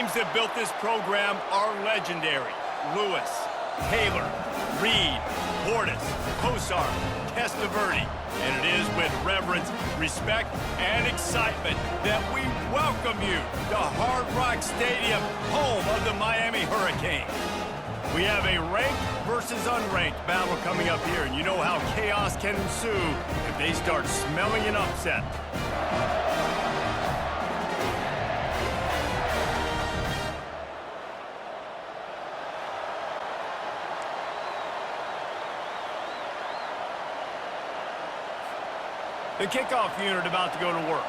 names that built this program are legendary. Lewis, Taylor, Reed, Portis, Kosar, Testaverde. And it is with reverence, respect, and excitement that we welcome you to Hard Rock Stadium, home of the Miami Hurricanes. We have a ranked versus unranked battle coming up here, and you know how chaos can ensue if they start smelling an upset. The kickoff unit about to go to work.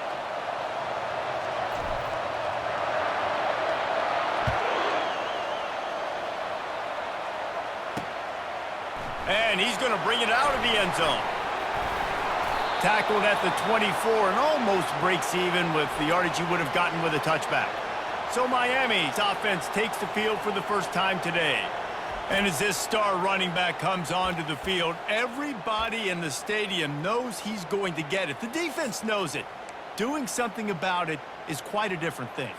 And he's going to bring it out of the end zone. Tackled at the 24 and almost breaks even with the yardage he would have gotten with a touchback. So Miami's offense takes the field for the first time today. And as this star running back comes onto the field, everybody in the stadium knows he's going to get it. The defense knows it. Doing something about it is quite a different thing.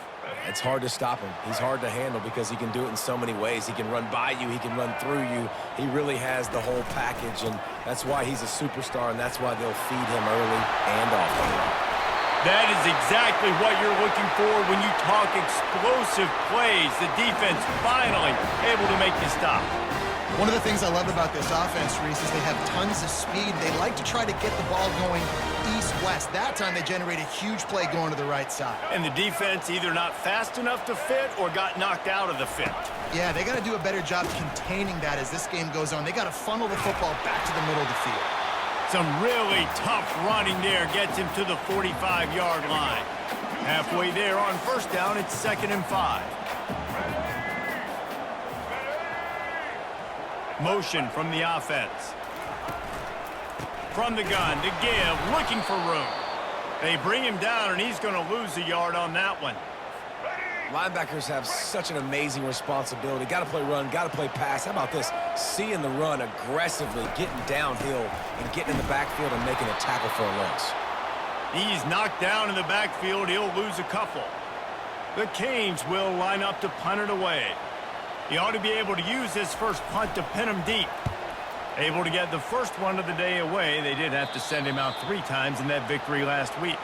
It's hard to stop him. He's hard to handle because he can do it in so many ways. He can run by you. He can run through you. He really has the whole package, and that's why he's a superstar, and that's why they'll feed him early and often. That is exactly what you're looking for when you talk explosive plays. The defense finally able to make the stop. One of the things I love about this offense, Reese, is they have tons of speed. They like to try to get the ball going east-west. That time they generate a huge play going to the right side. And the defense either not fast enough to fit or got knocked out of the fit. Yeah, they got to do a better job containing that as this game goes on. They got to funnel the football back to the middle of the field. Some really tough running there gets him to the 45-yard line. Halfway there on first down, it's 2nd and 5. Motion from the offense. From the gun to give, looking for room. They bring him down, and he's going to lose a yard on that one. Linebackers have such an amazing responsibility. Got to play run, got to play pass. How about this? Seeing the run aggressively, getting downhill, and getting in the backfield and making a tackle for a loss. He's knocked down in the backfield. He'll lose a couple. The Canes will line up to punt it away. He ought to be able to use his first punt to pin him deep. Able to get the first one of the day away. They did have to send him out 3 times in that victory last week.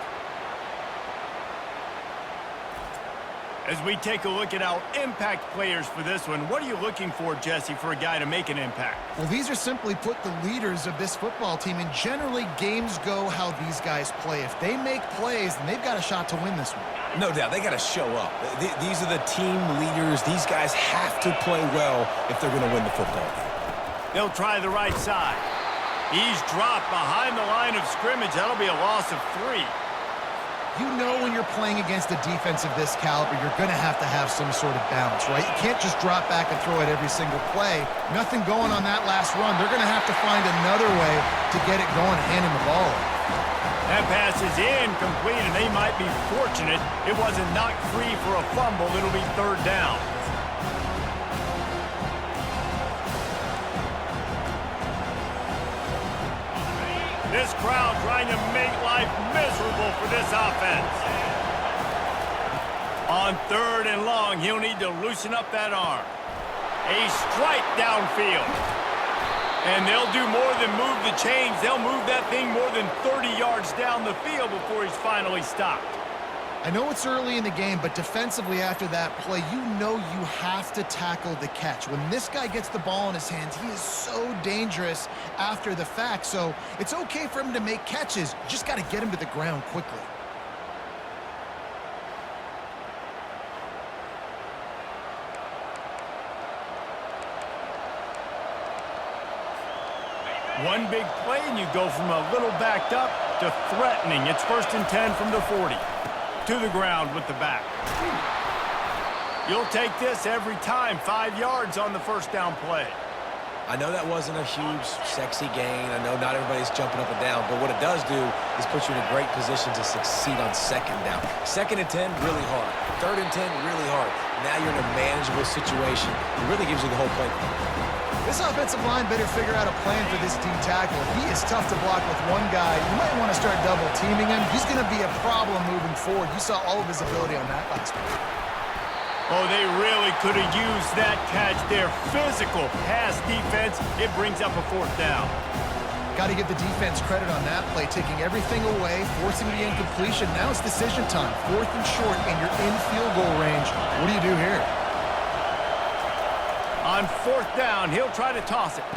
As we take a look at our impact players for this one, what are you looking for, Jesse, for a guy to make an impact? Well, these are simply put the leaders of this football team, and generally games go how these guys play. If they make plays, then they've got a shot to win this one. No doubt, they got to show up. These are the team leaders. These guys have to play well if they're going to win the football game. They'll try the right side. He's dropped behind the line of scrimmage. That'll be a loss of 3. You know when you're playing against a defense of this caliber, you're going to have some sort of balance, right? You can't just drop back and throw it every single play. Nothing going on that last run. They're going to have to find another way to get it going, handing the ball. That pass is incomplete, and they might be fortunate it wasn't knocked free for a fumble. It'll be 3rd down. This crowd trying to make life miserable for this offense. On 3rd and long, he'll need to loosen up that arm. A strike downfield. And they'll do more than move the chains. They'll move that thing more than 30 yards down the field before he's finally stopped. I know it's early in the game, but defensively after that play, you know you have to tackle the catch. When this guy gets the ball in his hands, he is so dangerous after the fact. So it's okay for him to make catches. You just got to get him to the ground quickly. One big play, and you go from a little backed up to threatening. It's 1st and 10 from the 40. To the ground with the back. You'll take this every time. 5 yards on the first down play. I know that wasn't a huge, sexy gain. I know not everybody's jumping up and down, but what it does do is put you in a great position to succeed on 2nd down. 2nd and 10, really hard. 3rd and 10, really hard. Now you're in a manageable situation. It really gives you the whole play. This offensive line better figure out a plan for this D tackle. He is tough to block with one guy. You might want to start double teaming him. He's going to be a problem moving forward. You saw all of his ability on that last one. Oh, they really could have used that catch there. Physical pass defense. It brings up a fourth down. Got to give the defense credit on that play, taking everything away, forcing the incompletion. Now it's decision time. 4th and short, and you're in field goal range. What do you do here? On 4th down, he'll try to toss it.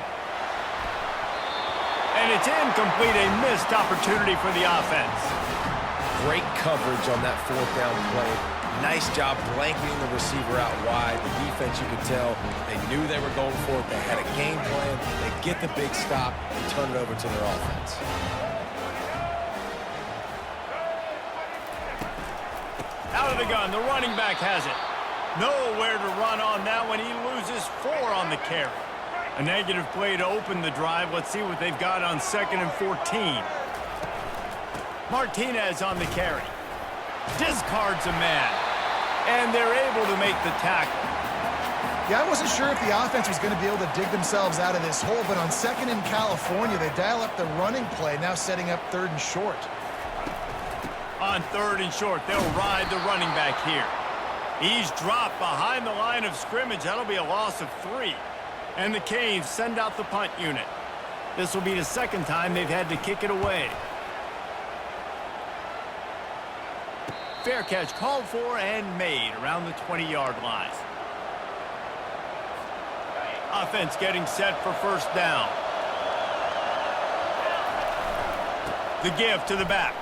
And it's incomplete, a missed opportunity for the offense. Great coverage on that 4th down play. Nice job blanketing the receiver out wide. The defense, you could tell, they knew they were going for it. They had a game plan. They get the big stop and turn it over to their offense. Out of the gun, the running back has it. Nowhere to run on that one. He loses 4 on the carry. A negative play to open the drive. Let's see what they've got on 2nd and 14. Martinez on the carry. Discards a man. And they're able to make the tackle. Yeah, I wasn't sure if the offense was going to be able to dig themselves out of this hole, but on 2nd in California, they dial up the running play, now setting up 3rd and short. On 3rd and short, they'll ride the running back here. He's dropped behind the line of scrimmage. That'll be a loss of 3. And the Canes send out the punt unit. This will be the 2nd time they've had to kick it away. Fair catch called for and made around the 20-yard line. Offense getting set for 1st down. The give to the back.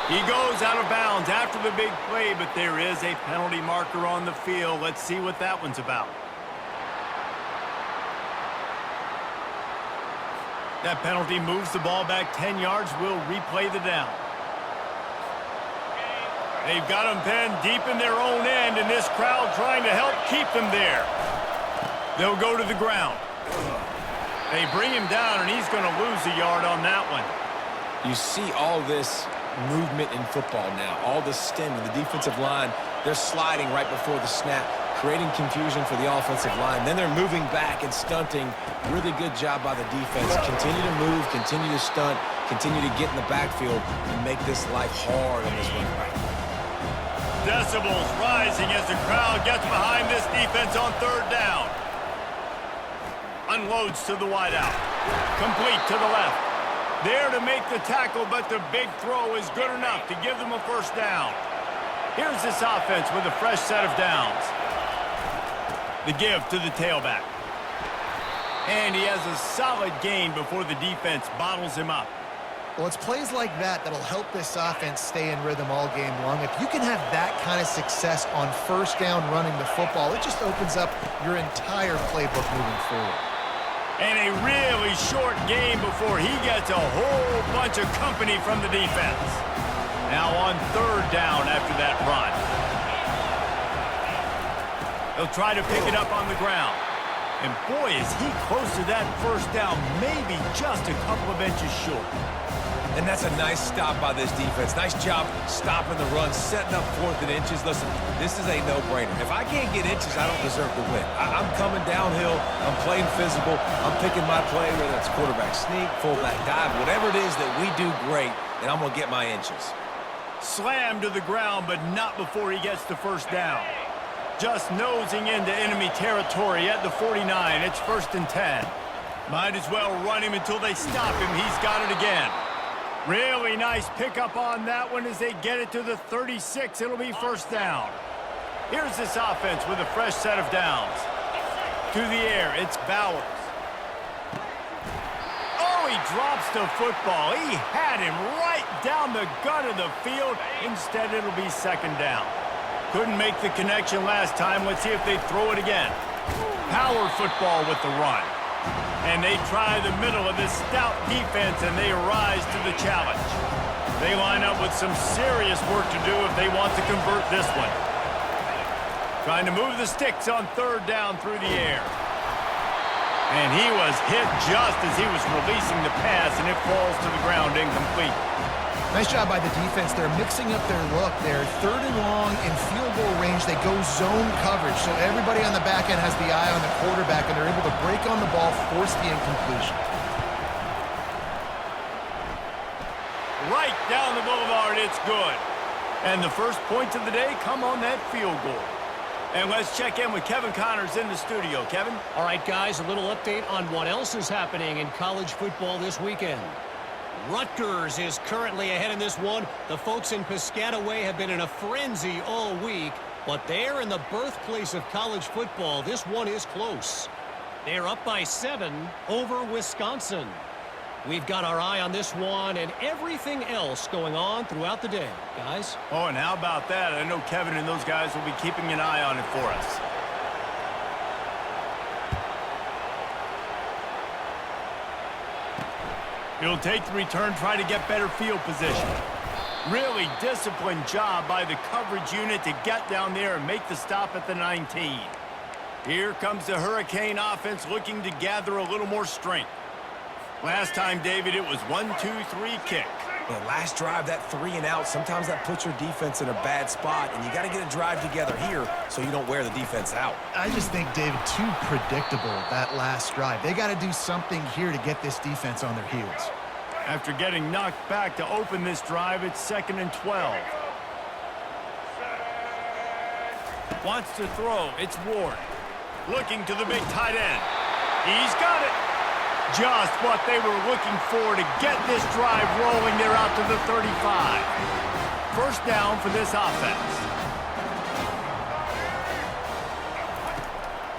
He goes out of bounds after the big play, but there is a penalty marker on the field. Let's see what that one's about. That penalty moves the ball back 10 yards. We'll replay the down. They've got them pinned deep in their own end, and this crowd trying to help keep them there. They'll go to the ground. They bring him down, and he's going to lose a yard on that one. You see all this movement in football now. All the stemming, the defensive line, they're sliding right before the snap, creating confusion for the offensive line. Then they're moving back and stunting. Really good job by the defense. Continue to move, continue to stunt, continue to get in the backfield and make this life hard on this run right. Decibels rising as the crowd gets behind this defense on 3rd down. Unloads to the wideout. Complete to the left. There to make the tackle, but the big throw is good enough to give them a 1st down. Here's this offense with a fresh set of downs. The give to the tailback. And he has a solid gain before the defense bottles him up. Well, it's plays like that that'll help this offense stay in rhythm all game long. If you can have that kind of success on 1st down running the football, it just opens up your entire playbook moving forward. And a really short game before he gets a whole bunch of company from the defense. Now on 3rd down after that run. He'll try to pick it up on the ground. And boy, is he close to that 1st down, maybe just a couple of inches short. And that's a nice stop by this defense. Nice job stopping the run, setting up 4th and inches. Listen, this is a no-brainer. If I can't get inches, I don't deserve to win. I'm coming downhill. I'm playing physical. I'm picking my play, whether it's quarterback sneak, fullback dive, whatever it is that we do great, and I'm going to get my inches. Slammed to the ground, but not before he gets the 1st down. Just nosing into enemy territory at the 49. It's 1st and 10. Might as well run him until they stop him. He's got it again. Really nice pickup on that one as they get it to the 36. It'll be 1st down. Here's this offense with a fresh set of downs. To the air, it's Bowers. Oh, he drops the football. He had him right down the gut of the field. Instead, it'll be 2nd down. Couldn't make the connection last time. Let's see if they throw it again. Power football with the run. And they try the middle of this stout defense, and they rise to the challenge. They line up with some serious work to do if they want to convert this one. Trying to move the sticks on 3rd down through the air. And he was hit just as he was releasing the pass, and it falls to the ground incomplete. Nice job by the defense. They're mixing up their look. They're 3rd and long in field goal range. They go zone coverage, so everybody on the back end has the eye on the quarterback, and they're able to break on the ball, force the incompletion. Right down the boulevard, it's good. And the first points of the day come on that field goal. And let's check in with Kevin Connors in the studio. Kevin? All right, guys, a little update on what else is happening in college football this weekend. Rutgers is currently ahead in this one. The folks in Piscataway have been in a frenzy all week, but they're in the birthplace of college football. This one is close. They're up by 7 over Wisconsin. We've got our eye on this one and everything else going on throughout the day, guys. Oh, and how about that? I know Kevin and those guys will be keeping an eye on it for us. He'll take the return, try to get better field position. Really disciplined job by the coverage unit to get down there and make the stop at the 19. Here comes the Hurricane offense looking to gather a little more strength. Last time, David, it was 1-2-3 kick. The last drive, that 3 and out, sometimes that puts your defense in a bad spot, and you got to get a drive together here so you don't wear the defense out. I just think, David, too predictable, that last drive. They got to do something here to get this defense on their heels. After getting knocked back to open this drive, it's 2nd and 12. Wants to throw. It's Ward. Looking to the big tight end. He's got it. Just what they were looking for to get this drive rolling. They're out to the 35. First down for this offense.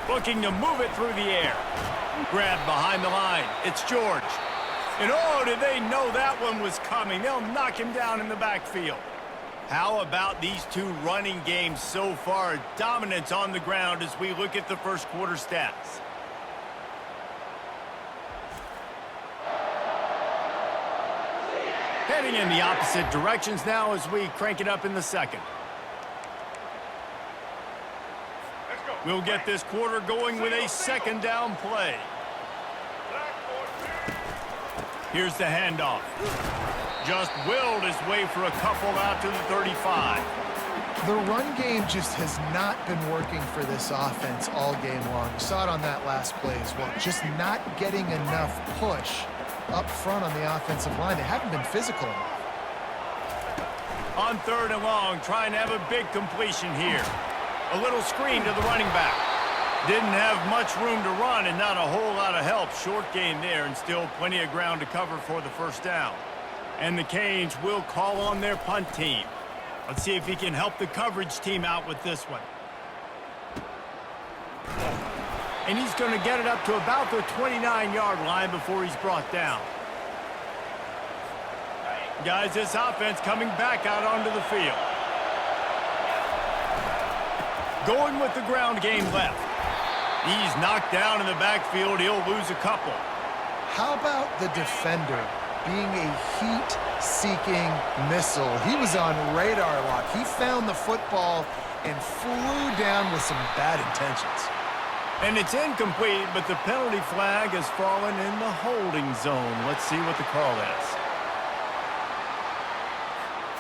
Looking to move it through the air. Grabbed behind the line. It's George. And oh, did they know that one was coming. They'll knock him down in the backfield. How about these two running games so far? Dominance on the ground as we look at the first quarter stats. Heading in the opposite directions now as we crank it up in the second. We'll get this quarter going with a 2nd down play. Here's the handoff. Just willed his way for a couple out to the 35. The run game just has not been working for this offense all game long. We saw it on that last play as well. Just not getting enough push up front on the offensive line. They haven't been physical enough. On 3rd and long, trying to have a big completion here. A little screen to the running back. Didn't have much room to run and not a whole lot of help. Short gain there and still plenty of ground to cover for the first down. And the Canes will call on their punt team. Let's see if he can help the coverage team out with this one. And he's going to get it up to about the 29-yard line before he's brought down. Guys, this offense coming back out onto the field. Going with the ground game left. He's knocked down in the backfield. He'll lose a couple. How about the defender being a heat-seeking missile? He was on radar lock. He found the football and flew down with some bad intentions. And it's incomplete, but the penalty flag has fallen in the holding zone. Let's see what the call is.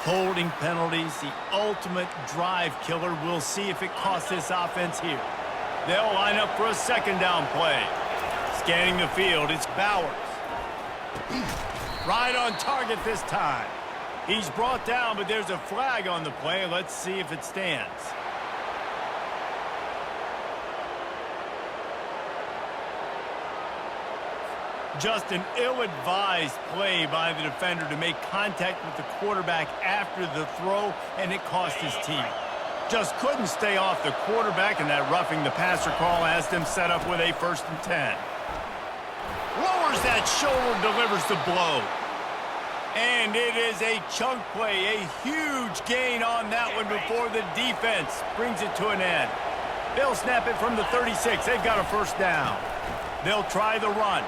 Holding penalties, the ultimate drive killer. We'll see if it costs this offense here. They'll line up for a 2nd down play. Scanning the field, it's Bowers. Right on target this time. He's brought down, but there's a flag on the play. Let's see if it stands. Just an ill-advised play by the defender to make contact with the quarterback after the throw, and it cost his team. Just couldn't stay off the quarterback, and that roughing the passer call has them set up with a 1st and 10. Lowers that shoulder, delivers the blow. And it is a chunk play, a huge gain on that one before the defense brings it to an end. They'll snap it from the 36. They've got a 1st down. They'll try the run.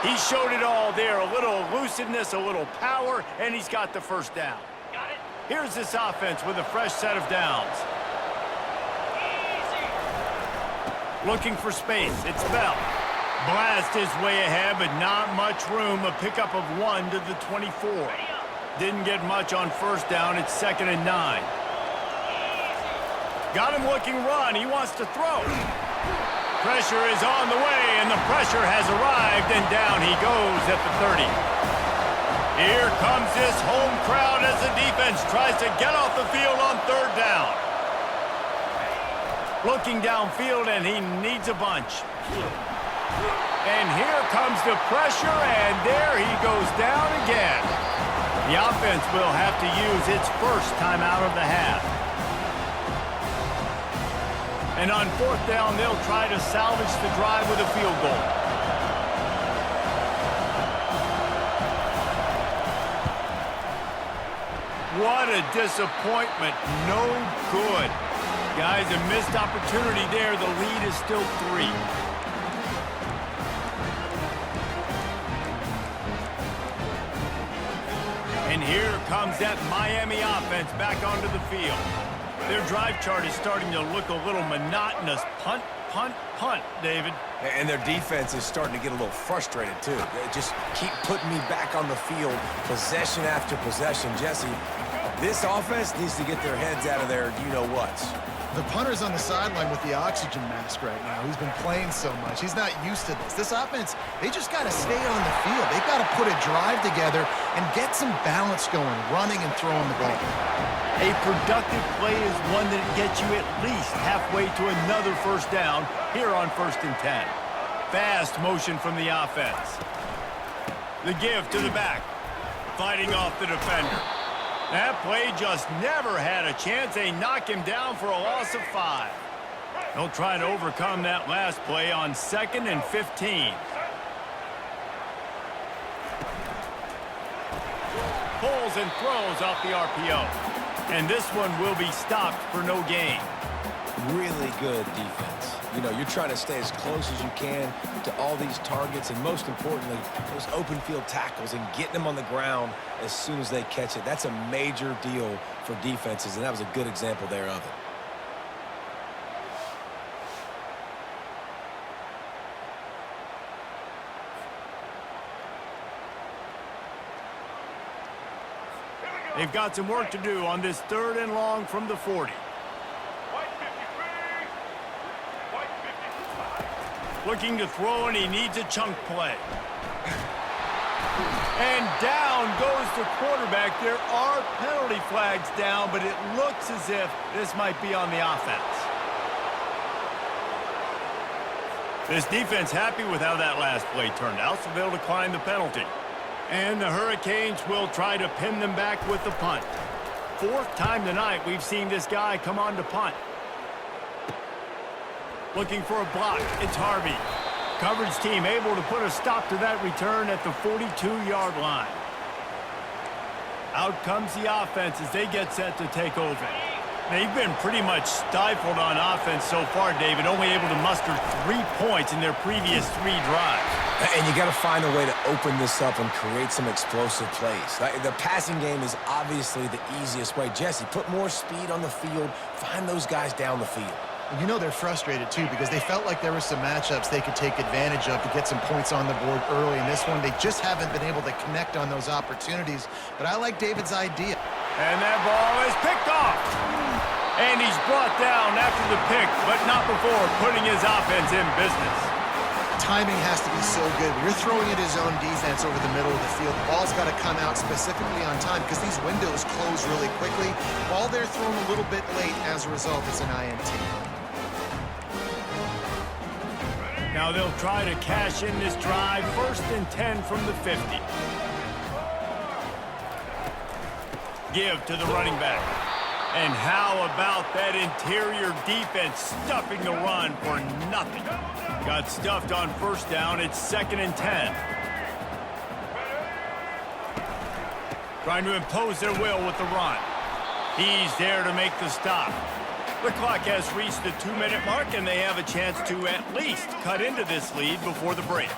He showed it all there, a little elusiveness, a little power, and he's got the 1st down. Here's this offense with a fresh set of downs. Looking for space, it's Bell. Blast his way ahead, but not much room. A pickup of 1 to the 24. Didn't get much on 1st down, it's 2nd and 9. Got him looking run, he wants to throw. Pressure is on the way, and the pressure has arrived, and down he goes at the 30. Here comes this home crowd as the defense tries to get off the field on third down. Looking downfield, and he needs a bunch. And here comes the pressure, and there he goes down again. The offense will have to use its first timeout of the half. And on fourth down, they'll try to salvage the drive with a field goal. What a disappointment. No good. Guys, a missed opportunity there. The lead is still 3. And here comes that Miami offense back onto the field. Their drive chart is starting to look a little monotonous. Punt, punt, punt, David. And their defense is starting to get a little frustrated, too. They just keep putting me back on the field, possession after possession. Jesse, this offense needs to get their heads out of their you-know-whats. The punter's on the sideline with the oxygen mask right now. He's been playing so much. He's not used to this. This offense, they just got to stay on the field. They've got to put a drive together and get some balance going, running and throwing the ball. A productive play is one that gets you at least halfway to another first down here on 1st and 10. Fast motion from the offense. The give to the back. Fighting off the defender. That play just never had a chance. They knock him down for a loss of 5. They'll try to overcome that last play on 2nd and 15. Pulls and throws off the RPO. And this one will be stopped for no gain. Really good defense. You know, you're trying to stay as close as you can to all these targets, and most importantly, those open field tackles and getting them on the ground as soon as they catch it. That's a major deal for defenses, and that was a good example there of it. They've got some work to do on this 3rd and long from the 40. Looking to throw, and he needs a chunk play. And down goes the quarterback. There are penalty flags down, but it looks as if this might be on the offense. This defense happy with how that last play turned out, so they'll decline the penalty. And the Hurricanes will try to pin them back with the punt. 4th time tonight we've seen this guy come on to punt. Looking for a block. It's Harvey. Coverage team able to put a stop to that return at the 42-yard line. Out comes the offense as they get set to take over. They've been pretty much stifled on offense so far, David, only able to muster 3 points in their previous 3 drives. And you got to find a way to open this up and create some explosive plays. The passing game is obviously the easiest way. Jesse, put more speed on the field. Find those guys down the field. And you know they're frustrated, too, because they felt like there were some matchups they could take advantage of to get some points on the board early. In this one, they just haven't been able to connect on those opportunities. But I like David's idea. And that ball is picked off. And he's brought down after the pick, but not before putting his offense in business. Timing has to be so good. When you're throwing at his own defense over the middle of the field, the ball's got to come out specifically on time because these windows close really quickly. Ball there thrown a little bit late. As a result, it's an INT. Now they'll try to cash in this drive. 1st and 10 from the 50. Give to the running back. And how about that interior defense stuffing the run for nothing? Got stuffed on 1st down. It's 2nd and 10. Trying to impose their will with the run. He's there to make the stop. The clock has reached the 2-minute mark, and they have a chance to at least cut into this lead before the break.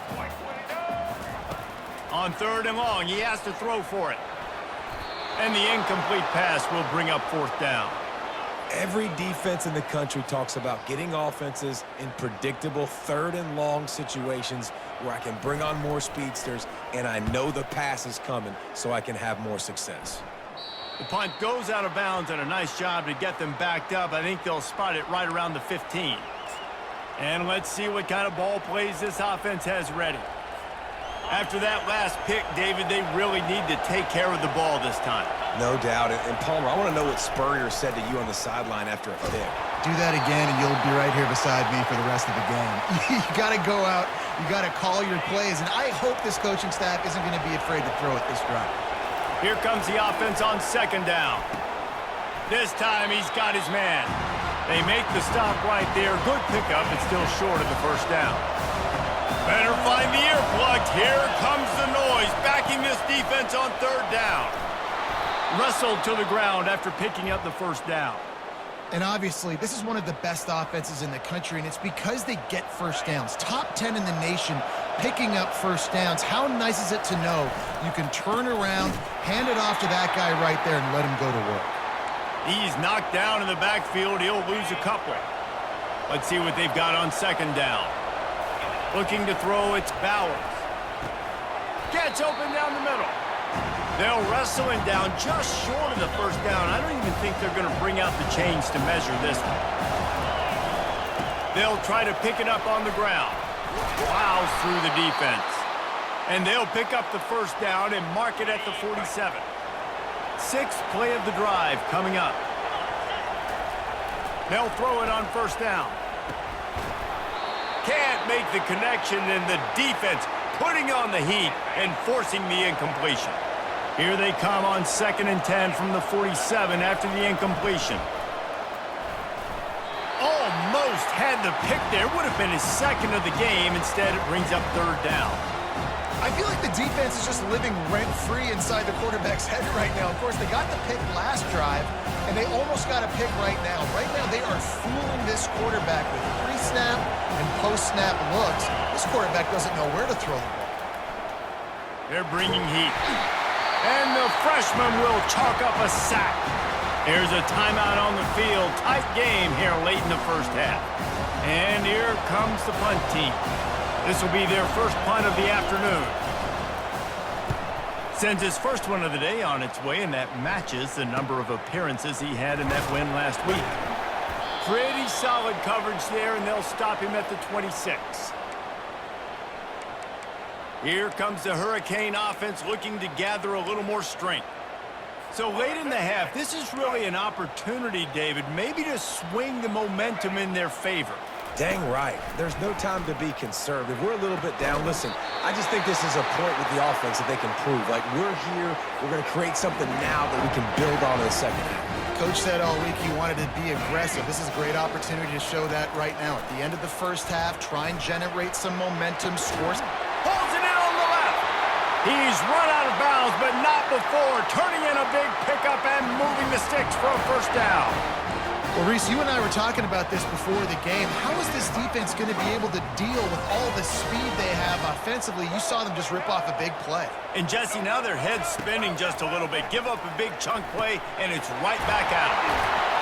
On 3rd and long, he has to throw for it. And the incomplete pass will bring up 4th down. Every defense in the country talks about getting offenses in predictable 3rd and long situations where I can bring on more speedsters and I know the pass is coming so I can have more success. The punt goes out of bounds, and a nice job to get them backed up. I think they'll spot it right around the 15. And let's see what kind of ball plays this offense has ready. After that last pick, David, they really need to take care of the ball this time. No doubt. And Palmer, I want to know what Spurrier said to you on the sideline after a pick. Do that again, and you'll be right here beside me for the rest of the game. You got to go out. You got to call your plays, and I hope this coaching staff isn't going to be afraid to throw it this drive. Here comes the offense on second down. This time he's got his man. They make the stop right there. Good pickup, but still short of the first down. Better find the earplugs. Here comes the noise, backing this defense on third down. Wrestled to the ground after picking up the first down. And obviously, this is one of the best offenses in the country, and it's because they get first downs. Top 10 in the nation picking up first downs. How nice is it to know you can turn around, hand it off to that guy right there, and let him go to work. He's knocked down in the backfield. He'll lose a couple. Let's see what they've got on second down. Looking to throw, it's Bowers. Gets open down the middle. They'll wrestle him down just short of the first down. I don't even think they're going to bring out the chains to measure this one. They'll try to pick it up on the ground. Plows through the defense. And they'll pick up the first down and mark it at the 47. Sixth play of the drive coming up. They'll throw it on first down. Can't make the connection, and the defense putting on the heat and forcing the incompletion. Here they come on 2nd and 10 from the 47 after the incompletion. Almost had the pick there. Would have been his second of the game. Instead, it brings up third down. I feel like the defense is just living rent-free inside the quarterback's head right now. Of course, they got the pick last drive, and they almost got a pick right now. Right now, they are fooling this quarterback with pre-snap and post-snap looks. This quarterback doesn't know where to throw the ball. They're bringing heat. And the freshman will chalk up a sack. Here's a timeout on the field. Tight game here late in the first half. And here comes the punt team. This will be their first punt of the afternoon. Sends his first one of the day on its way, and that matches the number of appearances he had in that win last week. Pretty solid coverage there, and they'll stop him at the 26. Here comes the Hurricane offense looking to gather a little more strength. So late in the half, this is really an opportunity, David, maybe to swing the momentum in their favor. Dang right. There's no time to be conservative. We're a little bit down. Listen, I just think this is a point with the offense that they can prove. Like, we're here. We're going to create something now that we can build on in the second half. Coach said all week he wanted to be aggressive. This is a great opportunity to show that right now. At the end of the first half, try and generate some momentum, scores. Pulls it in on the left. He's run out of bounds, but not before. Turning in a big pickup and moving the sticks for a first down. Well, Reese, you and I were talking about this before the game. How is this defense going to be able to deal with all the speed they have offensively? You saw them just rip off a big play. And, Jesse, now their head's spinning just a little bit. Give up a big chunk play, and it's right back at him.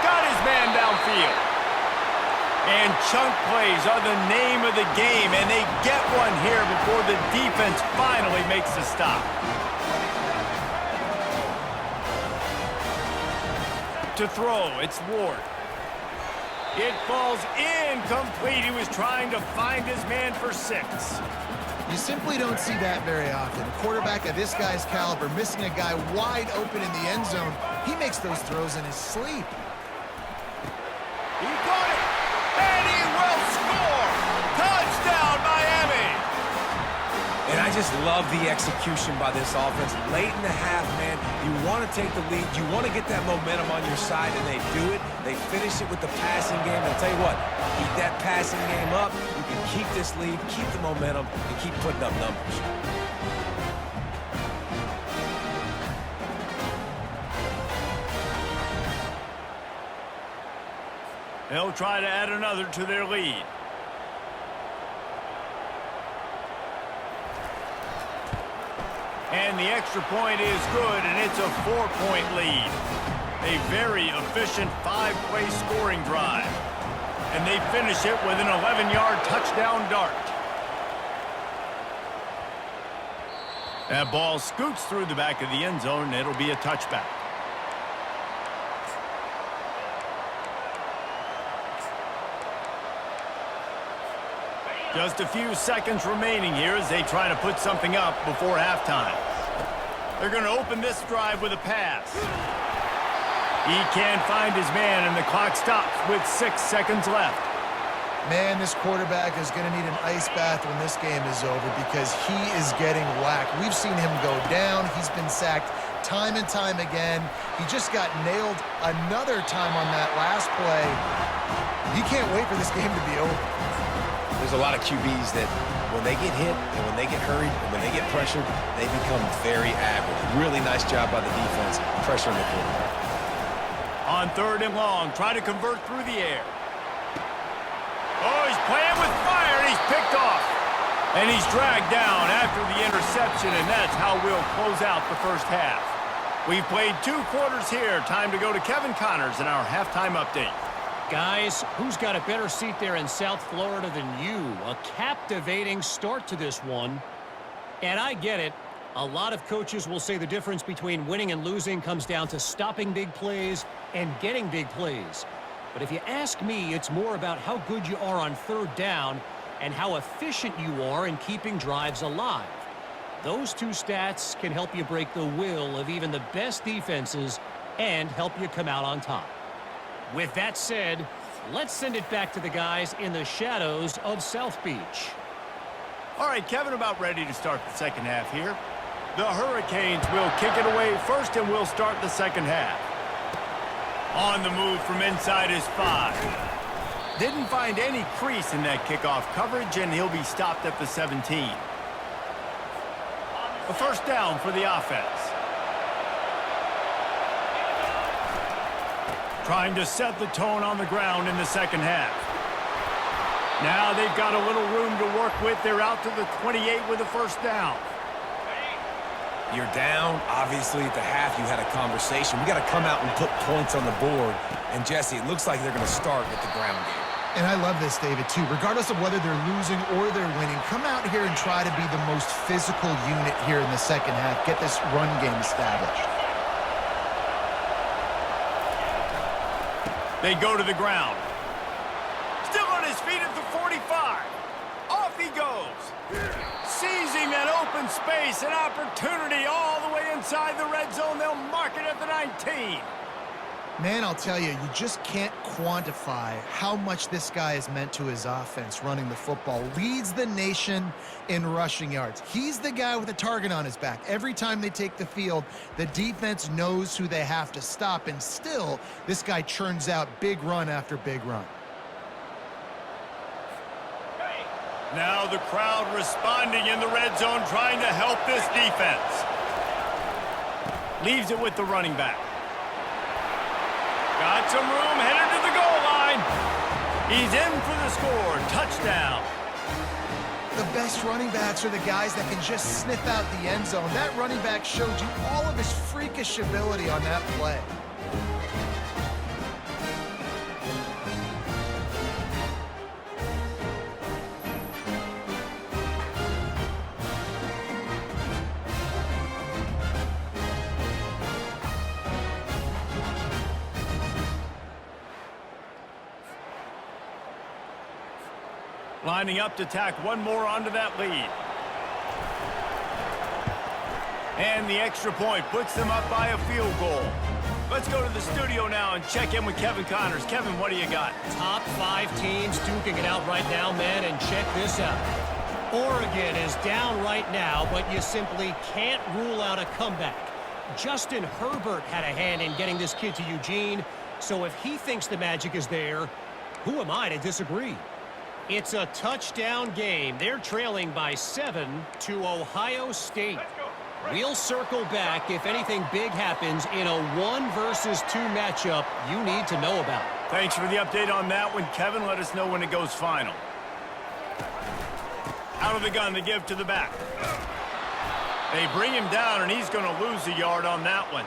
Got his man downfield. And chunk plays are the name of the game, and they get one here before the defense finally makes the stop. To throw, it's Ward. It falls incomplete. He was trying to find his man for 6. You simply don't see that very often. A quarterback of this guy's caliber missing a guy wide open in the end zone. He makes those throws in his sleep. He got it, and he will score. Touchdown, Miami. And I just love the execution by this offense. Late in the half, man, you want to take the lead. You want to get that momentum on your side, and they do it. They finish it with the passing game. And I'll tell you what, keep that passing game up. You can keep this lead, keep the momentum, and keep putting up numbers. They'll try to add another to their lead. And the extra point is good, and it's a 4-point lead. A very efficient 5-play scoring drive. And they finish it with an 11-yard touchdown dart. That ball scoots through the back of the end zone, and it'll be a touchback. Just a few seconds remaining here as they try to put something up before halftime. They're going to open this drive with a pass. He can't find his man, and the clock stops with 6 seconds left. Man, this quarterback is going to need an ice bath when this game is over because he is getting whacked. We've seen him go down. He's been sacked time and time again. He just got nailed another time on that last play. He can't wait for this game to be over. There's a lot of QBs that when they get hit and when they get hurried and when they get pressured, they become very average. Really nice job by the defense pressuring the quarterback. On 3rd and long, try to convert through the air. Oh, he's playing with fire, and he's picked off. And he's dragged down after the interception, and that's how we'll close out the first half. We've played 2 quarters here. Time to go to Kevin Connors in our halftime update. Guys, who's got a better seat there in South Florida than you? A captivating start to this one. And I get it. A lot of coaches will say the difference between winning and losing comes down to stopping big plays and getting big plays. But if you ask me, it's more about how good you are on 3rd down and how efficient you are in keeping drives alive. Those 2 stats can help you break the will of even the best defenses and help you come out on top. With that said, let's send it back to the guys in the shadows of South Beach. All right, Kevin, about ready to start the second half here. The Hurricanes will kick it away first, and we'll start the second half. On the move from inside his 5. Didn't find any crease in that kickoff coverage, and he'll be stopped at the 17. A first down for the offense. Trying to set the tone on the ground in the second half. Now they've got a little room to work with. They're out to the 28 with a first down. You're down. Obviously, at the half, you had a conversation. We got to come out and put points on the board. And, Jesse, it looks like they're going to start with the ground game. And I love this, David, too. Regardless of whether they're losing or they're winning, come out here and try to be the most physical unit here in the second half. Get this run game established. They go to the ground. Still on his feet at the 45. Off he goes. Seizing that open space, an opportunity all the way inside the red zone. They'll mark it at the 19. Man, I'll tell you, you just can't quantify how much this guy has meant to his offense running the football. Leads the nation in rushing yards. He's the guy with a target on his back. Every time they take the field, the defense knows who they have to stop, and still, this guy churns out big run after big run. Now the crowd responding in the red zone, trying to help this defense. Leaves it with the running back. Got some room, headed to the goal line. He's in for the score. Touchdown. The best running backs are the guys that can just sniff out the end zone. That running back showed you all of his freakish ability on that play. Lining up to tack one more onto that lead. And the extra point puts them up by a field goal. Let's go to the studio now and check in with Kevin Connors. Kevin, what do you got? Top 5 teams duking it out right now, man, and check this out. Oregon is down right now, but you simply can't rule out a comeback. Justin Herbert had a hand in getting this kid to Eugene, so if he thinks the magic is there, who am I to disagree? It's a touchdown game. They're trailing by 7 to Ohio State. We'll circle back if anything big happens in a 1 versus 2 matchup you need to know about. Thanks for the update on that one, Kevin. Let us know when it goes final. Out of the gun, they give to the back. They bring him down, and he's going to lose a yard on that one.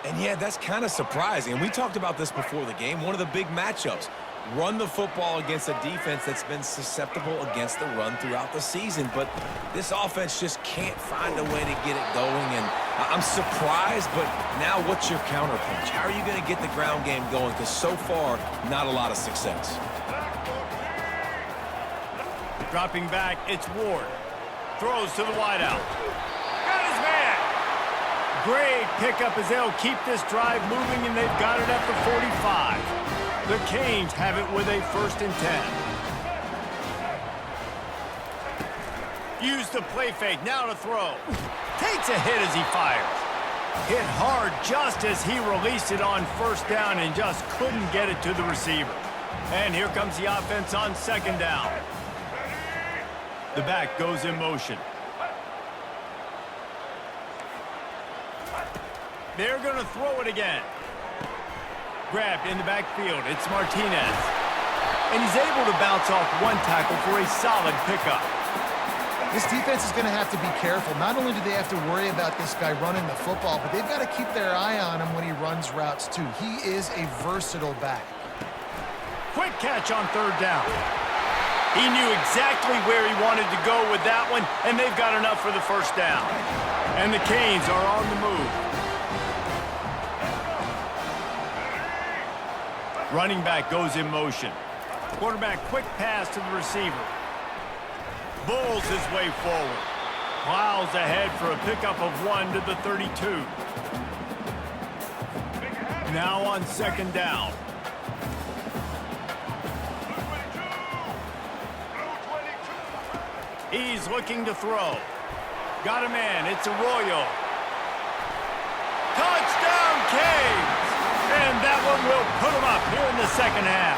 And, yeah, that's kind of surprising. And we talked about this before the game. One of the big matchups. Run the football against a defense that's been susceptible against the run throughout the season. But this offense just can't find a way to get it going. And I'm surprised, but now what's your counterpunch? How are you going to get the ground game going? Because so far, not a lot of success. Dropping back, it's Ward. Throws to the wideout. Got his man. Great pickup as they'll keep this drive moving, and they've got it at the 45. The Canes have it with a 1st and 10. Use the play fake, now to throw. Takes a hit as he fires. Hit hard just as he released it on 1st down and just couldn't get it to the receiver. And here comes the offense on 2nd down. The back goes in motion. They're going to throw it again. Grabbed in the backfield. It's Martinez. And he's able to bounce off one tackle for a solid pickup. This defense is going to have to be careful. Not only do they have to worry about this guy running the football, but they've got to keep their eye on him when he runs routes too. He is a versatile back. Quick catch on 3rd down. He knew exactly where he wanted to go with that one, and they've got enough for the 1st down. And the Canes are on the move. Running back goes in motion. Quarterback quick pass to the receiver. Bulls his way forward. Plows ahead for a pickup of 1 to the 32. Now on 2nd down. He's looking to throw. Got a man. It's Arroyo. Touchdown, Canes! And that one will put him up here in the 2nd half.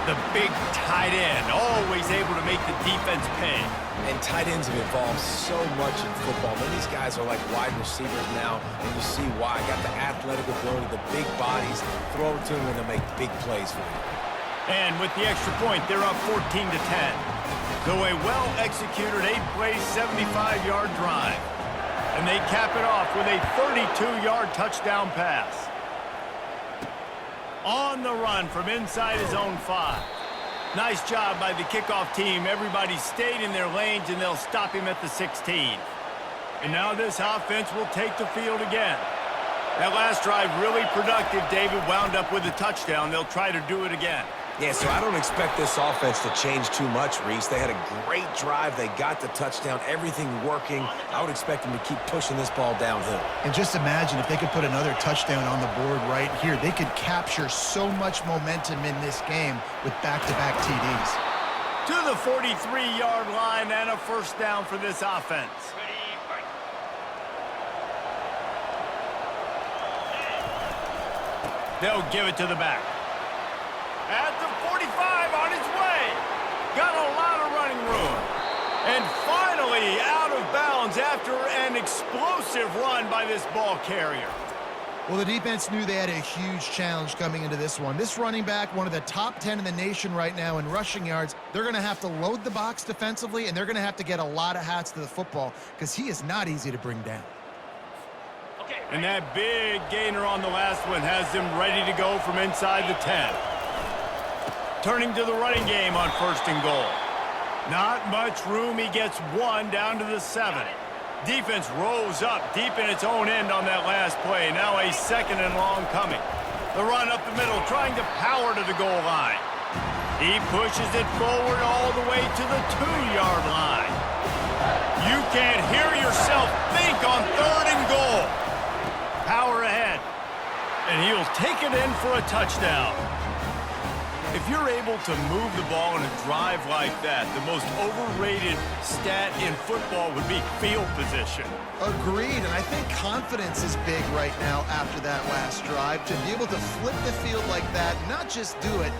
The big tight end, always able to make the defense pay. And tight ends have evolved so much in football. These guys are like wide receivers now, and you see why. Got the athletic ability, the big bodies, throw it to them and they'll make big plays for you. And with the extra point, they're up 14 to 10. So a well-executed 8-play, 75-yard drive. And they cap it off with a 32-yard touchdown pass. On the run from inside his own 5. Nice job by the kickoff team. Everybody stayed in their lanes, and they'll stop him at the 16. And now this offense will take the field again. That last drive really productive. David wound up with a touchdown. They'll try to do it again. Yeah, so I don't expect this offense to change too much, Reese. They had a great drive. They got the touchdown, everything working. I would expect them to keep pushing this ball downhill. And just imagine if they could put another touchdown on the board right here. They could capture so much momentum in this game with back-to-back TDs. To the 43-yard line and a 1st down for this offense. They'll give it to the back. At the 45 on his way. Got a lot of running room. And finally out of bounds after an explosive run by this ball carrier. Well, the defense knew they had a huge challenge coming into this one. This running back, one of the top 10 in the nation right now in rushing yards, they're going to have to load the box defensively, and they're going to have to get a lot of hats to the football because he is not easy to bring down. And that big gainer on the last one has them ready to go from inside the 10. Turning to the running game on 1st and goal. Not much room. He gets 1 down to the 7. Defense rose up deep in its own end on that last play. Now a 2nd and long coming. The run up the middle, trying to power to the goal line. He pushes it forward all the way to the 2-yard line. You can't hear yourself think on 3rd and goal. Power ahead. And he'll take it in for a touchdown. If you're able to move the ball in a drive like that, the most overrated stat in football would be field position. Agreed, and I think confidence is big right now after that last drive. To be able to flip the field like that, not just do it,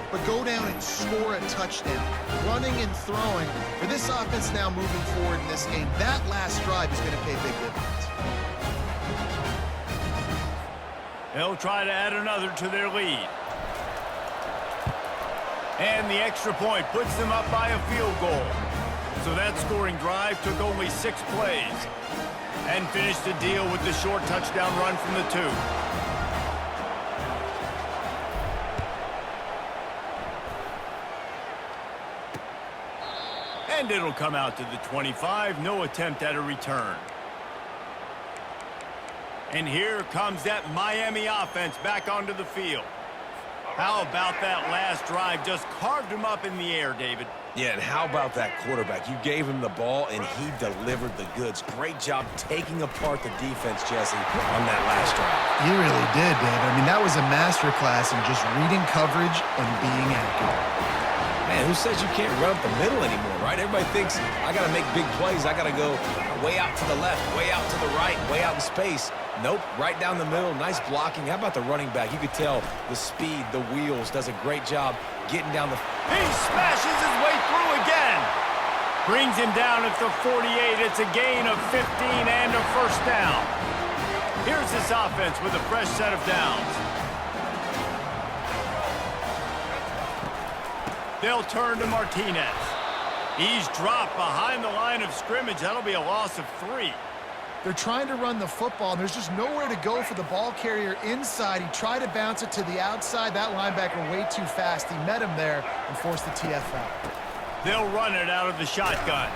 but go down and score a touchdown. Running and throwing. For this offense now moving forward in this game, that last drive is going to pay big dividends. They'll try to add another to their lead. And the extra point puts them up by a field goal. So that scoring drive took only 6 plays and finished the deal with the short touchdown run from the 2. And it'll come out to the 25. No attempt at a return. And here comes that Miami offense back onto the field. How about that last drive? Just carved him up in the air, David. Yeah, and how about that quarterback? You gave him the ball, and he delivered the goods. Great job taking apart the defense, Jesse, on that last drive. He really did, David. I mean, that was a masterclass in just reading coverage and being accurate. Man, who says you can't run up the middle anymore, right? Everybody thinks, I got to make big plays. I got to go way out to the left, way out to the right, way out in space. Nope, right down the middle. Nice blocking. How about the running back? You could tell the speed, the wheels, does a great job getting down the... He smashes his way through again. Brings him down at the 48. It's a gain of 15 and a first down. Here's this offense with a fresh set of downs. They'll turn to Martinez. He's dropped behind the line of scrimmage. That'll be a loss of 3. They're trying to run the football, and there's just nowhere to go for the ball carrier inside. He tried to bounce it to the outside. That linebacker way too fast. He met him there and forced the TFL. They'll run it out of the shotgun.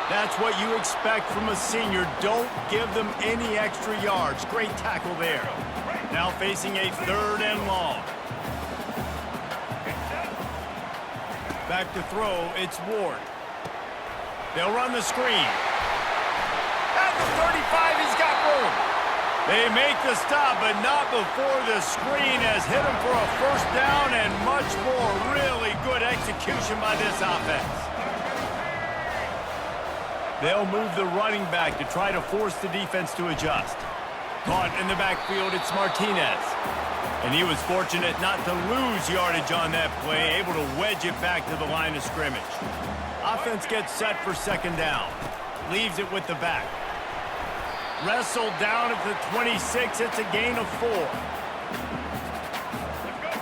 That's what you expect from a senior. Don't give them any extra yards. Great tackle there. Now facing a 3rd and long. Back to throw, it's Ward. They'll run the screen. At the 35, he's got room. They make the stop, but not before the screen has hit him for a first down and much more. Really good execution by this offense. They'll move the running back to try to force the defense to adjust. Caught in the backfield, it's Martinez. And he was fortunate not to lose yardage on that play, able to wedge it back to the line of scrimmage. Offense gets set for 2nd down. Leaves it with the back. Wrestled down at the 26. It's a gain of 4.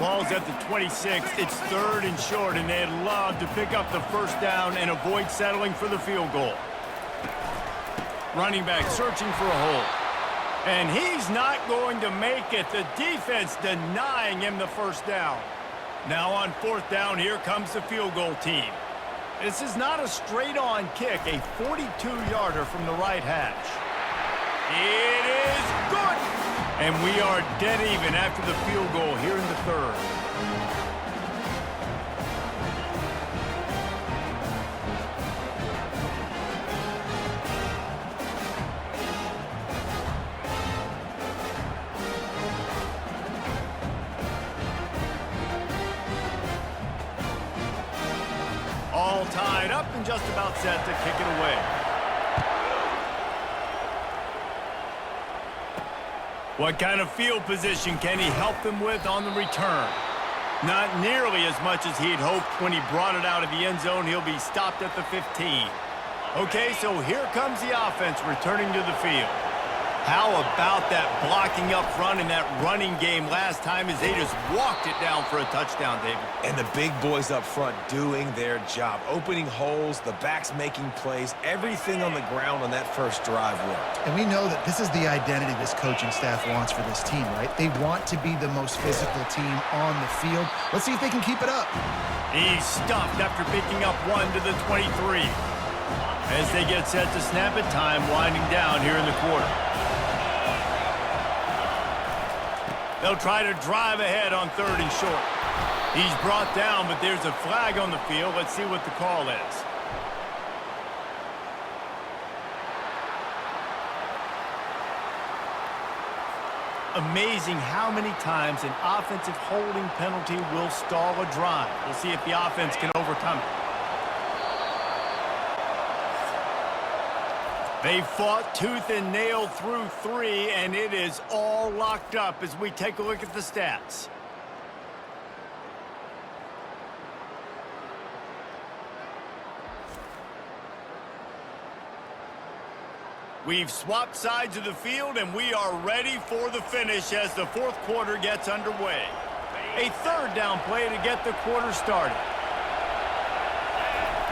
Ball's at the 26. It's 3rd and short, and they'd love to pick up the first down and avoid settling for the field goal. Running back searching for a hole. And he's not going to make it. The defense denying him the first down. Now on 4th down, here comes the field goal team. This is not a straight-on kick, a 42-yarder from the right hash. It is good! And we are dead even after the field goal here in the 3rd. All tied up and just about set to kick it away. What kind of field position can he help them with on the return? Not nearly as much as he'd hoped when he brought it out of the end zone. He'll be stopped at the 15. Okay, so here comes the offense returning to the field. How about that blocking up front in that running game last time as they just walked it down for a touchdown, David? And the big boys up front doing their job. Opening holes, the backs making plays, everything on the ground on that first drive worked. And we know that this is the identity this coaching staff wants for this team, right? They want to be the most physical team on the field. Let's see if they can keep it up. He's stuffed after picking up 1 to the 23. As they get set to snap it, time winding down here in the quarter. They'll try to drive ahead on 3rd and short. He's brought down, but there's a flag on the field. Let's see what the call is. Amazing how many times an offensive holding penalty will stall a drive. We'll see if the offense can overcome it. They fought tooth and nail through 3, and it is all locked up as we take a look at the stats. We've swapped sides of the field, and we are ready for the finish as the 4th quarter gets underway. A 3rd down play to get the quarter started.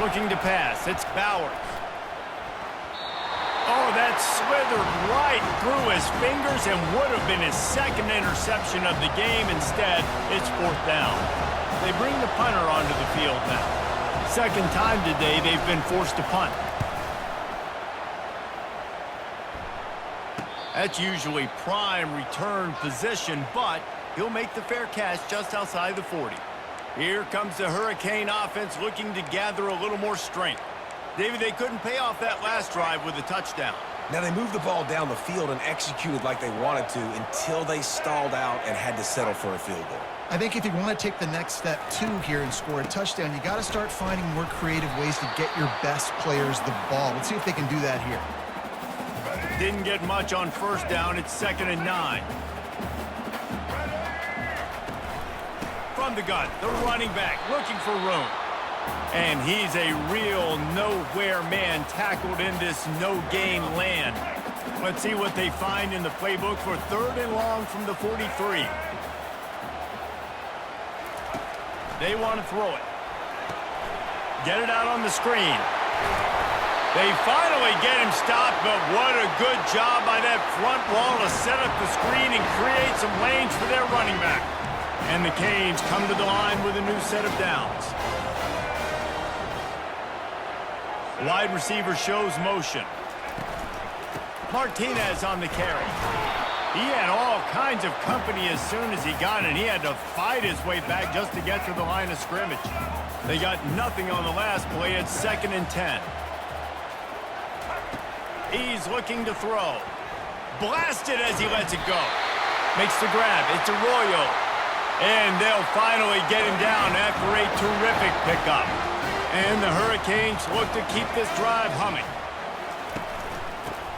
Looking to pass, it's Bowers. Oh, that slithered right through his fingers and would have been his 2nd interception of the game. Instead, it's 4th down. They bring the punter onto the field now. 2nd time today they've been forced to punt. That's usually prime return position, but he'll make the fair catch just outside the 40. Here comes the Hurricane offense looking to gather a little more strength. David, they couldn't pay off that last drive with a touchdown. Now, they moved the ball down the field and executed like they wanted to until they stalled out and had to settle for a field goal. I think if you want to take the next step, too, here and score a touchdown, you got to start finding more creative ways to get your best players the ball. Let's see if they can do that here. Didn't get much on first down. It's 2nd and 9. From the gun, the running back looking for room. And he's a real nowhere man tackled in this no-gain land. Let's see what they find in the playbook for 3rd and long from the 43. They want to throw it. Get it out on the screen. They finally get him stopped, but what a good job by that front wall to set up the screen and create some lanes for their running back. And the Canes come to the line with a new set of downs. Wide receiver shows motion. Martinez on the carry. He had all kinds of company as soon as he got it. He had to fight his way back just to get to the line of scrimmage. They got nothing on the last play. It's 2nd and 10. He's looking to throw. Blasted as he lets it go. Makes the grab. It's Arroyo. And they'll finally get him down after a terrific pickup. And the Hurricanes look to keep this drive humming.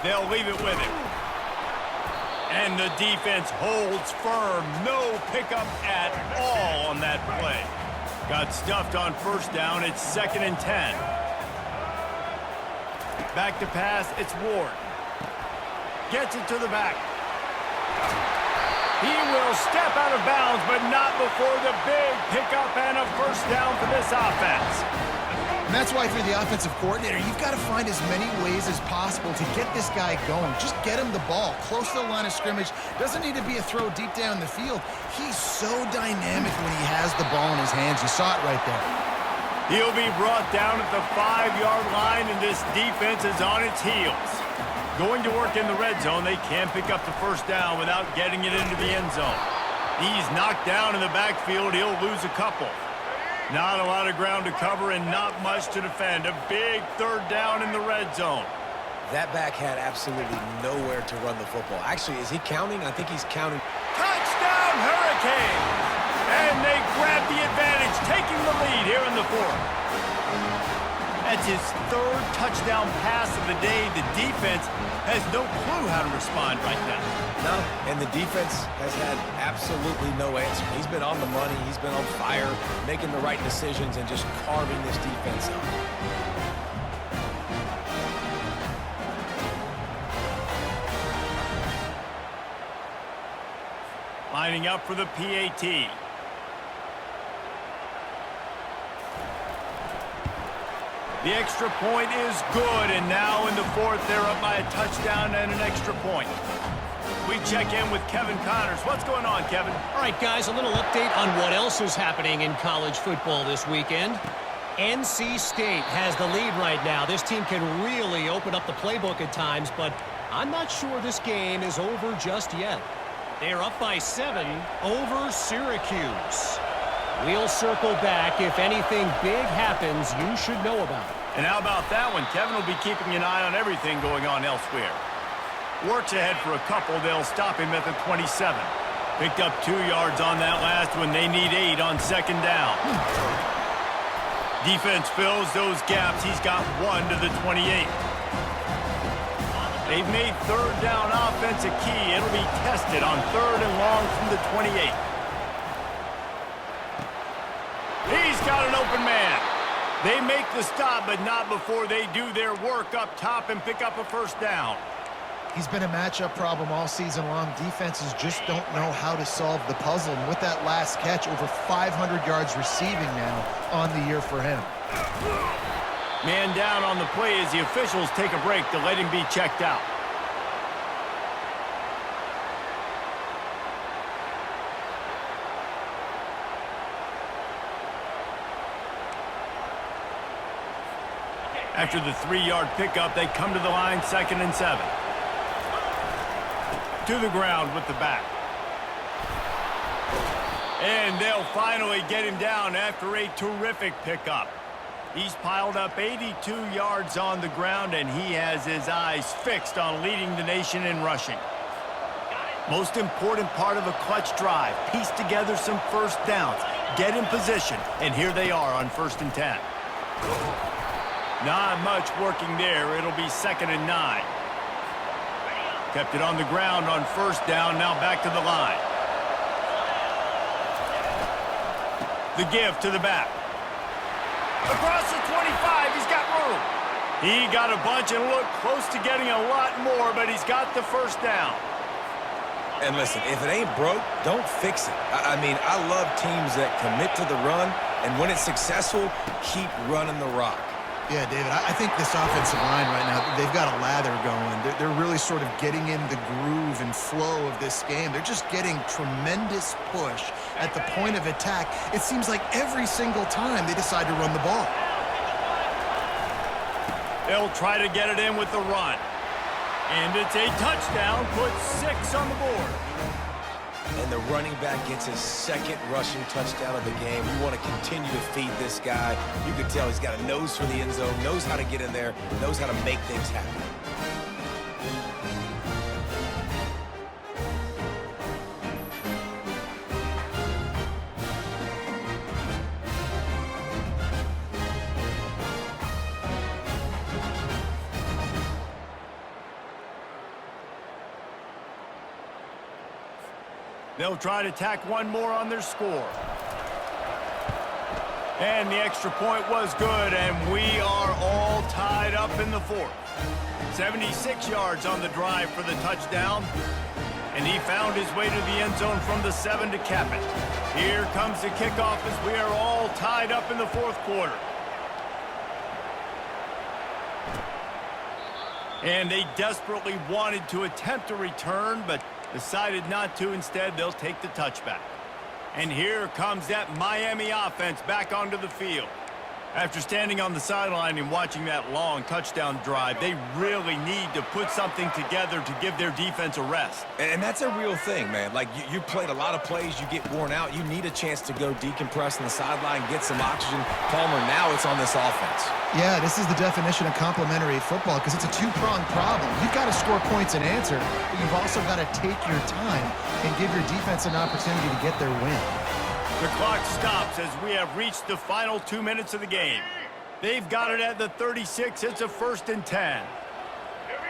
They'll leave it with him. And the defense holds firm. No pickup at all on that play. Got stuffed on first down. It's 2nd and 10. Back to pass. It's Ward. Gets it to the back. He will step out of bounds, but not before the big pickup and a first down for this offense. And that's why, if you're the offensive coordinator, you've got to find as many ways as possible to get this guy going. Just get him the ball close to the line of scrimmage. Doesn't need to be a throw deep down the field. He's so dynamic when he has the ball in his hands. You saw it right there. He'll be brought down at the 5-yard line, and this defense is on its heels. Going to work in the red zone, they can't pick up the first down without getting it into the end zone. He's knocked down in the backfield. He'll lose a couple. Not a lot of ground to cover and not much to defend. A big 3rd down in the red zone. That back had absolutely nowhere to run the football. Actually, is he counting? I think he's counting. Touchdown, Hurricanes! And they grab the advantage, taking the lead here in the 4th. That's his 3rd touchdown pass of the day. The defense has no clue how to respond right now. No, and the defense has had absolutely no answer. He's been on the money. He's been on fire, making the right decisions and just carving this defense up. Lining up for the PAT. The extra point is good, and now in the 4th, they're up by a touchdown and an extra point. We check in with Kevin Connors. What's going on, Kevin? All right, guys, a little update on what else is happening in college football this weekend. NC State has the lead right now. This team can really open up the playbook at times, but I'm not sure this game is over just yet. They're up by 7 over Syracuse. We'll circle back. If anything big happens, you should know about it. And how about that one? Kevin will be keeping an eye on everything going on elsewhere. Works ahead for a couple. They'll stop him at the 27. Picked up 2 yards on that last one. They need 8 on 2nd down. Defense fills those gaps. He's got 1 to the 28. They've made 3rd down offense a key. It'll be tested on 3rd and long from the 28. He's got an open man. They make the stop, but not before they do their work up top and pick up a first down. He's been a matchup problem all season long. Defenses just don't know how to solve the puzzle. And with that last catch, over 500 yards receiving now on the year for him. Man down on the play as the officials take a break to let him be checked out. After the 3-yard pickup, they come to the line, 2nd and 7. To the ground with the back. And they'll finally get him down after a terrific pickup. He's piled up 82 yards on the ground, and he has his eyes fixed on leading the nation in rushing. Most important part of a clutch drive, piece together some first downs, get in position, and here they are on 1st and 10. Not much working there. It'll be 2nd and 9. Kept it on the ground on 1st down, now back to the line. The give to the back. Across the 25, he's got room. He got a bunch and looked close to getting a lot more, but he's got the 1st down. And listen, if it ain't broke, don't fix it. I mean, I love teams that commit to the run, and when it's successful, keep running the rock. Yeah, David, I think this offensive line right now, they've got a lather going. They're really sort of getting in the groove and flow of this game. They're just getting tremendous push at the point of attack. It seems like every single time they decide to run the ball. They'll try to get it in with the run. And it's a touchdown, puts 6 on the board. And the running back gets his 2nd rushing touchdown of the game. We want to continue to feed this guy. You can tell he's got a nose for the end zone, knows how to get in there, knows how to make things happen. They'll try to tack one more on their score. And the extra point was good, and we are all tied up in the 4th. 76 yards on the drive for the touchdown. And he found his way to the end zone from the 7 to cap it. Here comes the kickoff as we are all tied up in the 4th quarter. And they desperately wanted to attempt a return, but decided not to. Instead, they'll take the touchback. And here comes that Miami offense back onto the field. After standing on the sideline and watching that long touchdown drive, they really need to put something together to give their defense a rest. And that's a real thing, man. Like, you played a lot of plays, you get worn out. You need a chance to go decompress on the sideline, get some oxygen. Palmer, now it's on this offense. Yeah, this is the definition of complementary football because it's a two-pronged problem. You've got to score points and answer, but you've also got to take your time and give your defense an opportunity to get their win. The clock stops as we have reached the final 2 minutes of the game. They've got it at the 36. It's a 1st and 10. Here we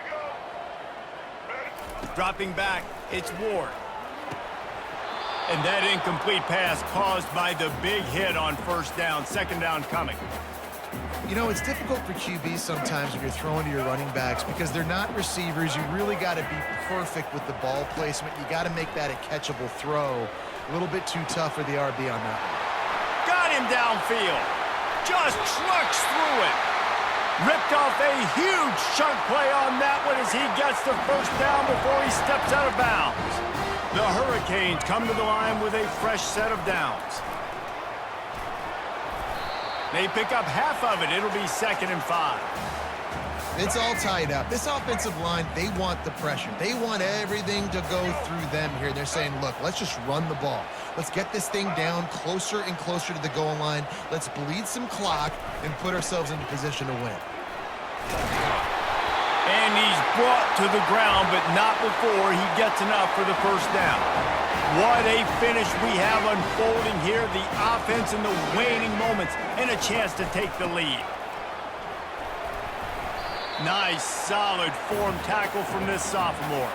go. Dropping back, it's Ward. And that incomplete pass caused by the big hit on 1st down. 2nd down coming. You know, it's difficult for QBs sometimes when you're throwing to your running backs because they're not receivers. You really got to be perfect with the ball placement. You got to make that a catchable throw. A little bit too tough for the RB on that one. Got him downfield. Just trucks through it. Ripped off a huge chunk play on that one as he gets the 1st down before he steps out of bounds. The Hurricanes come to the line with a fresh set of downs. They pick up half of it. It'll be 2nd and 5. It's all tied up. This offensive line, they want the pressure. They want everything to go through them here. They're saying, look, let's just run the ball. Let's get this thing down closer and closer to the goal line. Let's bleed some clock and put ourselves into position to win. And he's brought to the ground, but not before he gets enough for the 1st down. What a finish we have unfolding here. The offense in the waning moments and a chance to take the lead. Nice, solid form tackle from this sophomore.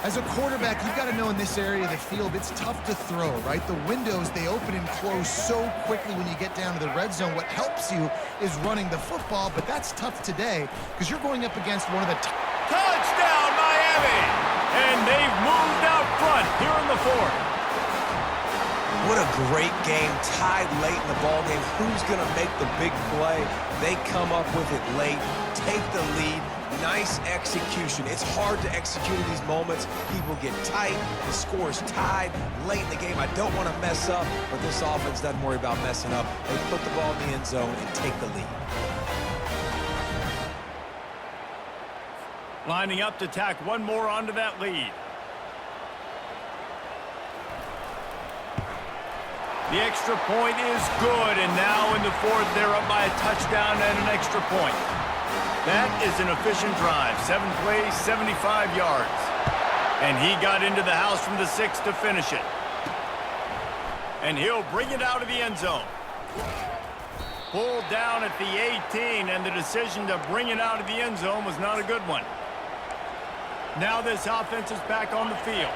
As a quarterback, you've got to know in this area of the field, it's tough to throw, right? The windows, they open and close so quickly when you get down to the red zone. What helps you is running the football, but that's tough today because you're going up against one of the touchdown, Miami! And they've moved out front here in the 4th. What a great game, tied late in the ball game. Who's going to make the big play? They come up with it late, take the lead. Nice execution. It's hard to execute in these moments. People get tight. The score's tied late in the game. I don't want to mess up, but this offense doesn't worry about messing up. They put the ball in the end zone and take the lead. Lining up to tack one more onto that lead. The extra point is good, and now in the fourth, they're up by a touchdown and an extra point. That is an efficient drive. 7 plays, 75 yards. And he got into the house from the 6 to finish it. And he'll bring it out of the end zone. Pulled down at the 18, and the decision to bring it out of the end zone was not a good one. Now this offense is back on the field.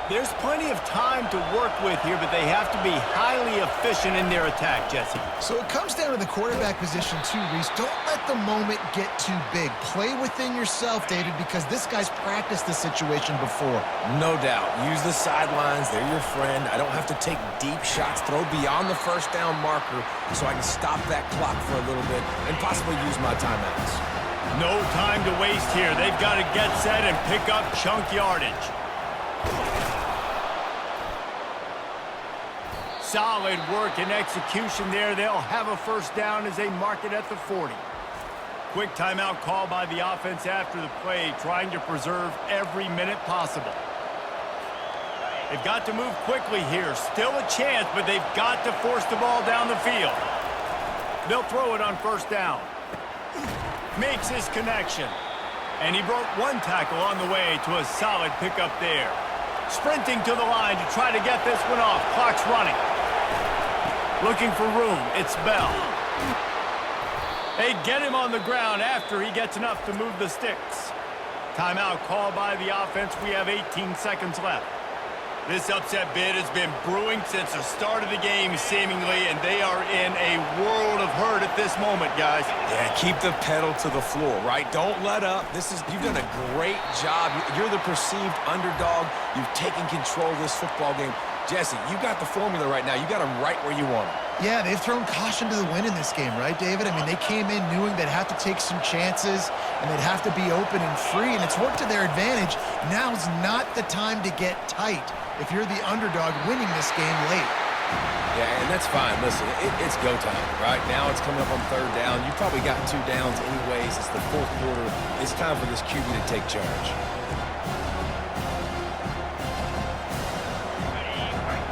There's plenty of time to work with here, but they have to be highly efficient in their attack, Jesse. So it comes down to the quarterback position too, Reese. Don't let the moment get too big. Play within yourself, David, because this guy's practiced this situation before. No doubt. Use the sidelines. They're your friend. I don't have to take deep shots, throw beyond the first down marker so I can stop that clock for a little bit and possibly use my timeouts. No time to waste here. They've got to get set and pick up chunk yardage. Solid work and execution there. They'll have a first down as they mark it at the 40. Quick timeout call by the offense after the play, trying to preserve every minute possible. They've got to move quickly here. Still a chance, but they've got to force the ball down the field. They'll throw it on first down. Makes his connection. And he broke one tackle on the way to a solid pickup there. Sprinting to the line to try to get this one off. Clock's running. Looking for room. It's Bell. They get him on the ground after he gets enough to move the sticks. Timeout called by the offense. We have 18 seconds left. This upset bid has been brewing since the start of the game, seemingly, and they are in a world of hurt at this moment, guys. Yeah, keep the pedal to the floor, right? Don't let up. You've done a great job. You're the perceived underdog. You've taken control of this football game. Jesse, you got the formula right now. You got them right where you want them. Yeah, they've thrown caution to the wind in this game, right, David? I mean, they came in knowing they'd have to take some chances and they'd have to be open and free, and it's worked to their advantage. Now's not the time to get tight if you're the underdog winning this game late. Yeah, and that's fine. Listen, it's go time, right? Now it's coming up on third down. You probably got 2 downs anyways. It's the fourth quarter. It's time for this QB to take charge.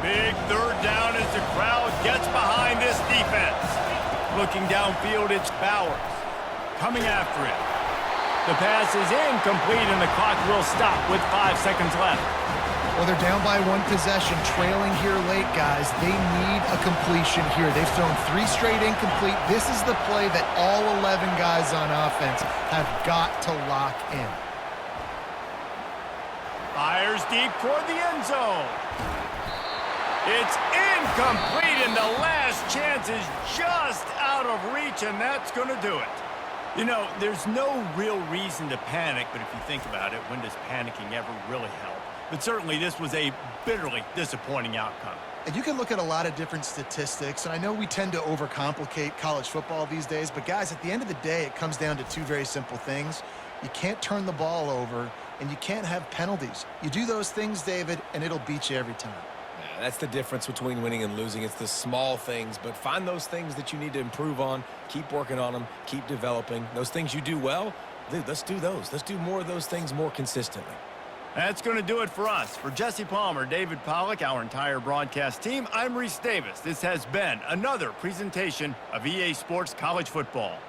Big third down as the crowd gets behind this defense. Looking downfield, it's Bowers. Coming after it. The pass is incomplete, and the clock will stop with 5 seconds left. Well, they're down by 1 possession, trailing here late, guys. They need a completion here. They've thrown 3 straight incomplete. This is the play that all 11 guys on offense have got to lock in. Fires deep toward the end zone. It's incomplete, and the last chance is just out of reach, and that's going to do it. You know, there's no real reason to panic, but if you think about it, when does panicking ever really help? But certainly this was a bitterly disappointing outcome. And you can look at a lot of different statistics, and I know we tend to overcomplicate college football these days, but guys, at the end of the day, it comes down to 2 very simple things. You can't turn the ball over, and you can't have penalties. You do those things, David, and it'll beat you every time. Yeah, that's the difference between winning and losing. It's the small things, but find those things that you need to improve on. Keep working on them. Keep developing. Those things you do well, dude, let's do those. Let's do more of those things more consistently. That's going to do it for us. For Jesse Palmer, David Pollack, our entire broadcast team, I'm Reese Davis. This has been another presentation of EA Sports College Football.